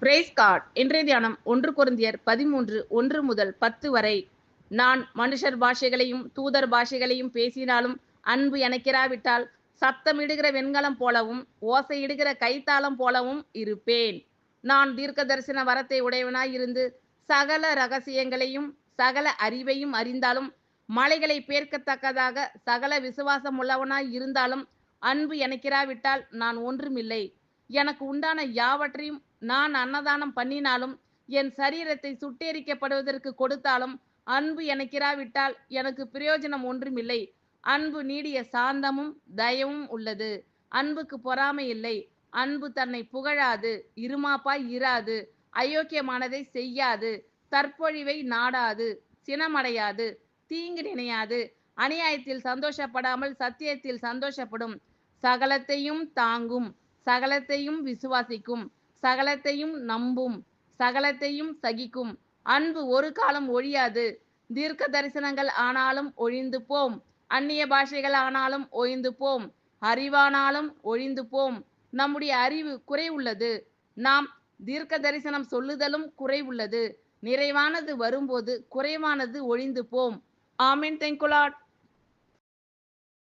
Price card. இன்றைய தியானம் 1 கொரிந்தியர் 13 1 முதல் 10 வரை. நான் மனுஷர் பாஷைகளையும் தூதர் பாஷைகளையும் பேசினாலும் அன்பு எனக்கிராவிட்டால் சத்தமிடுகிற வெண்கலம் போலவும் ஓசையிடுகிற கைத்தாளம் போலவும் இருப்பேன். நான் தீர்க்க தரிசன வரத்தை உடையவனாய் இருந்து சகல ரகசியங்களையும் சகல அறிவையும் அறிந்தாலும் மலைகளை பேர்க்கத்தக்கதாக சகல விசுவாசம் உள்ளவனாய் இருந்தாலும் அன்பு எனக்கிராவிட்டால் நான் ஒன்றுமில்லை. எனக்கு உண்டான யாவற்றையும் நான் அன்னதானம் பண்ணினாலும் என் சரீரத்தை சுட்டெரிக்கப்படுவதற்கு கொடுத்தாலும் அன்பு எனக்கிராவிட்டால் எனக்கு பிரயோஜனம் ஒன்றுமில்லை. அன்பு நீடிய சாந்தமும் தயவும் உள்ளது. அன்புக்கு பொறாமை இல்லை. அன்பு தன்னை புகழாது, இருமாப்பாய் இராது, அயோக்கியமானதை செய்யாது, தற்பொழிவை நாடாது, சினமடையாது, தீங்கு நினையாது, அநியாயத்தில் சந்தோஷப்படாமல் சத்தியத்தில் சந்தோஷப்படும், சகலத்தையும் தாங்கும், சகலத்தையும் விசுவாசிக்கும், சகலத்தையும் நம்பும், சகலத்தையும் சகிக்கும். அன்பு ஒரு காலம் ஒழியாது. தீர்க்க தரிசனங்கள் ஆனாலும் ஒழிந்து போம், அந்நிய பாஷைகள் ஆனாலும் ஒழிந்து போம், அறிவானாலும் ஒழிந்து போம். நம்முடைய அறிவு குறைவுள்ளது. நாம் தீர்க்க தரிசனம் சொல்லுதலும் குறைவுள்ளது. நிறைவானது வரும்போது குறைவானது ஒழிந்து போம். ஆமென். Thank you Lord.